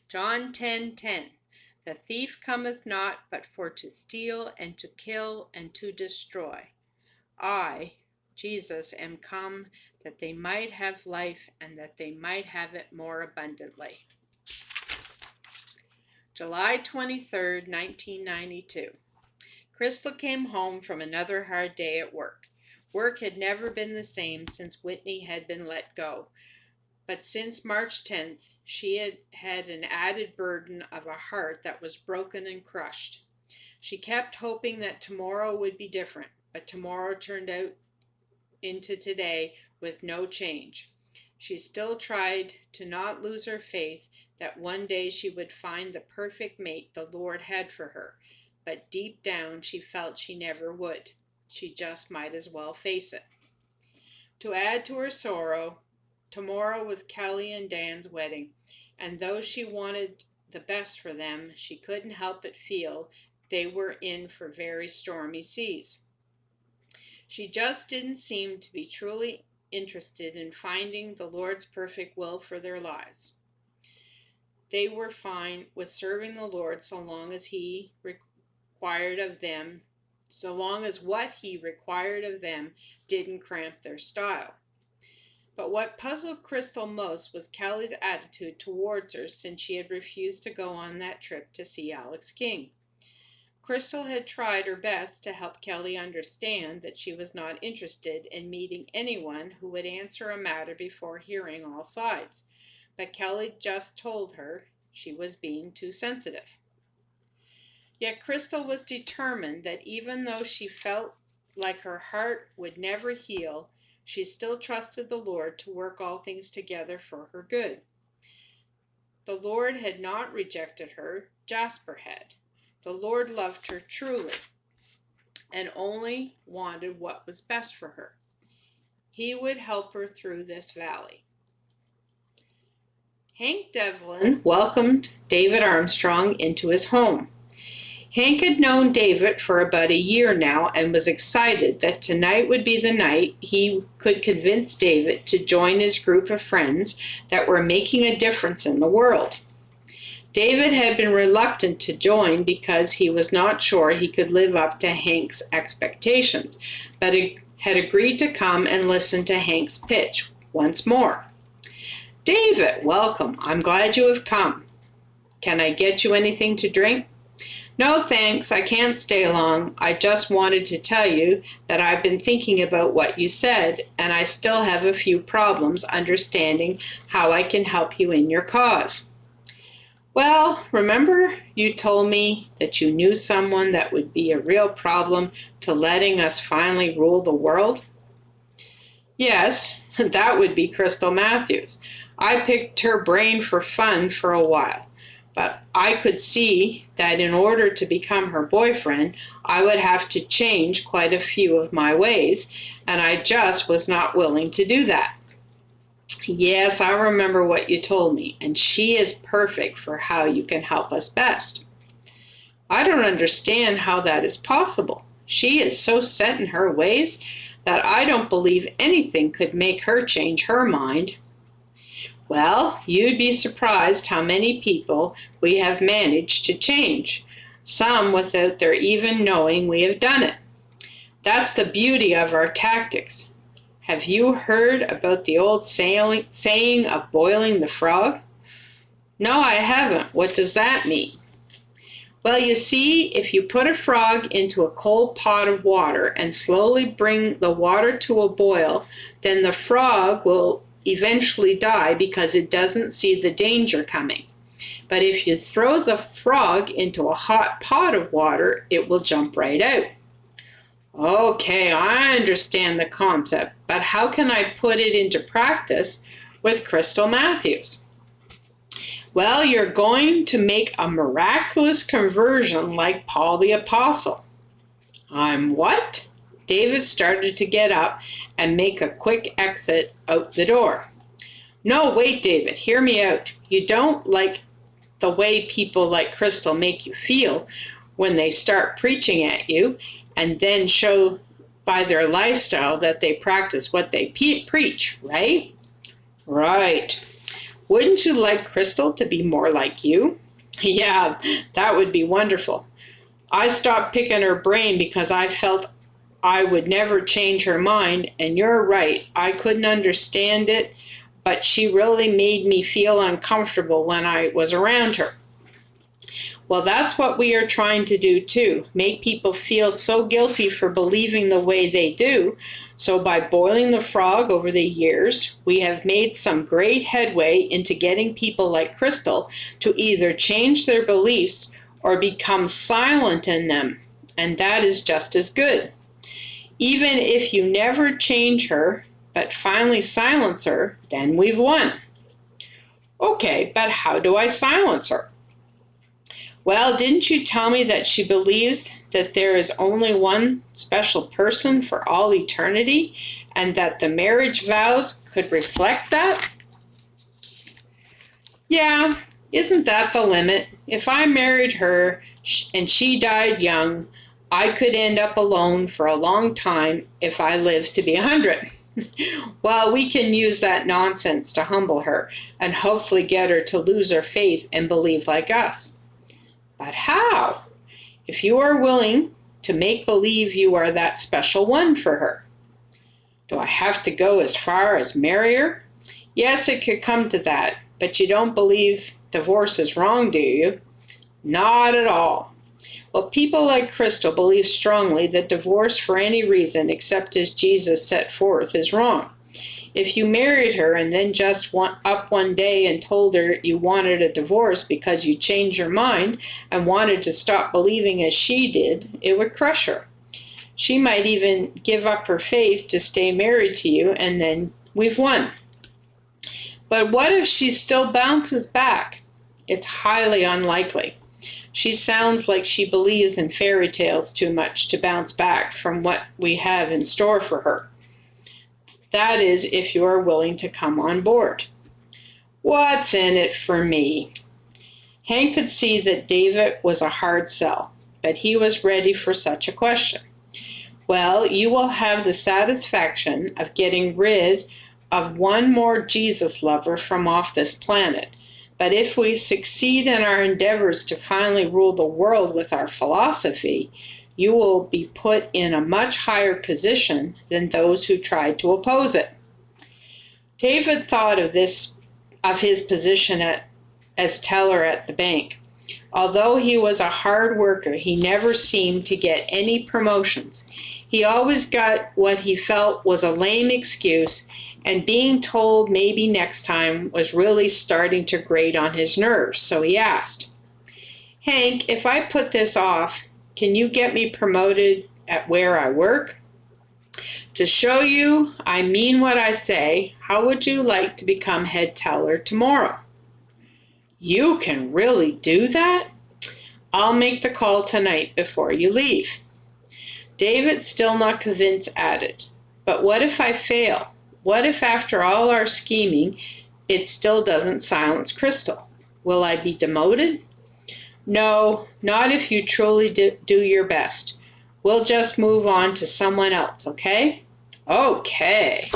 John 10:10. The thief cometh not but for to steal and to kill and to destroy. I, Jesus, am come that they might have life and that they might have it more abundantly. July 23rd, 1992. Crystal came home from another hard day at work. Work had never been the same since Whitney had been let go. But since March 10th, she had had an added burden of a heart that was broken and crushed. She kept hoping that tomorrow would be different, but tomorrow turned out into today with no change. She still tried to not lose her faith that one day she would find the perfect mate the Lord had for her, but deep down she felt she never would. She just might as well face it. To add to her sorrow, tomorrow was Kelly and Dan's wedding, and though she wanted the best for them, she couldn't help but feel they were in for very stormy seas. She just didn't seem to be truly interested in finding the Lord's perfect will for their lives. They were fine with serving the Lord so long as what he required of them didn't cramp their style. But what puzzled Crystal most was Kelly's attitude towards her since she had refused to go on that trip to see Alex King. Crystal had tried her best to help Kelly understand that she was not interested in meeting anyone who would answer a matter before hearing all sides, but Kelly just told her she was being too sensitive. Yet Crystal was determined that even though she felt like her heart would never heal, she still trusted the Lord to work all things together for her good. The Lord had not rejected her, Jasper had. The Lord loved her truly and only wanted what was best for her. He would help her through this valley. Hank Devlin welcomed David Armstrong into his home. Hank had known David for about a year now and was excited that tonight would be the night he could convince David to join his group of friends that were making a difference in the world. David had been reluctant to join because he was not sure he could live up to Hank's expectations, but he had agreed to come and listen to Hank's pitch once more. David, welcome. I'm glad you have come. Can I get you anything to drink? No, thanks. I can't stay long. I just wanted to tell you that I've been thinking about what you said, and I still have a few problems understanding how I can help you in your cause. Well, remember you told me that you knew someone that would be a real problem to letting us finally rule the world? Yes, that would be Crystal Matthews. I picked her brain for fun for a while, but I could see that in order to become her boyfriend, I would have to change quite a few of my ways, and I just was not willing to do that. Yes, I remember what you told me, and she is perfect for how you can help us best. I don't understand how that is possible. She is so set in her ways that I don't believe anything could make her change her mind. Well, you'd be surprised how many people we have managed to change, some without their even knowing we have done it. That's the beauty of our tactics. Have you heard about the old saying of boiling the frog? No, I haven't. What does that mean? Well, you see, if you put a frog into a cold pot of water and slowly bring the water to a boil, then the frog will eventually die because it doesn't see the danger coming. But if you throw the frog into a hot pot of water, it will jump right out. Okay, I understand the concept, but how can I put it into practice with Crystal Matthews? Well, you're going to make a miraculous conversion like Paul the Apostle. I'm what? David started to get up and make a quick exit out the door. No, wait, David, hear me out. You don't like the way people like Crystal make you feel when they start preaching at you and then show by their lifestyle that they practice what they preach, right? Right. Wouldn't you like Crystal to be more like you? Yeah, that would be wonderful. I stopped picking her brain because I felt I would never change her mind, and you're right, I couldn't understand it, but she really made me feel uncomfortable when I was around her. Well, that's what we are trying to do too, make people feel so guilty for believing the way they do. So by boiling the frog over the years, we have made some great headway into getting people like Crystal to either change their beliefs or become silent in them, and that is just as good. Even if you never change her, but finally silence her, then we've won. Okay, but how do I silence her? Well, didn't you tell me that she believes that there is only one special person for all eternity and that the marriage vows could reflect that? Yeah, isn't that the limit? If I married her and she died young, I could end up alone for a long time if I lived to be 100. Well, we can use that nonsense to humble her and hopefully get her to lose her faith and believe like us. But how? If you are willing to make believe you are that special one for her. Do I have to go as far as marry her? Yes, it could come to that, but you don't believe divorce is wrong, do you? Not at all. Well, people like Crystal believe strongly that divorce for any reason except as Jesus set forth is wrong. If you married her and then just went up one day and told her you wanted a divorce because you changed your mind and wanted to stop believing as she did, it would crush her. She might even give up her faith to stay married to you, and then we've won. But what if she still bounces back? It's highly unlikely. She sounds like she believes in fairy tales too much to bounce back from what we have in store for her. That is, if you are willing to come on board. What's in it for me? Hank could see that David was a hard sell, but he was ready for such a question. Well, you will have the satisfaction of getting rid of one more Jesus lover from off this planet. But if we succeed in our endeavors to finally rule the world with our philosophy, you will be put in a much higher position than those who tried to oppose it. David thought of his position as teller at the bank. Although he was a hard worker, he never seemed to get any promotions. He always got what he felt was a lame excuse, and being told maybe next time was really starting to grate on his nerves, so he asked, "Hank, if I put this off, can you get me promoted at where I work? To show you I mean what I say, how would you like to become head teller tomorrow?" "You can really do that?" "I'll make the call tonight before you leave." David, still not convinced, added, "But what if I fail? What if after all our scheming, it still doesn't silence Crystal? Will I be demoted?" "No, not if you truly do your best. We'll just move on to someone else, okay?" "Okay."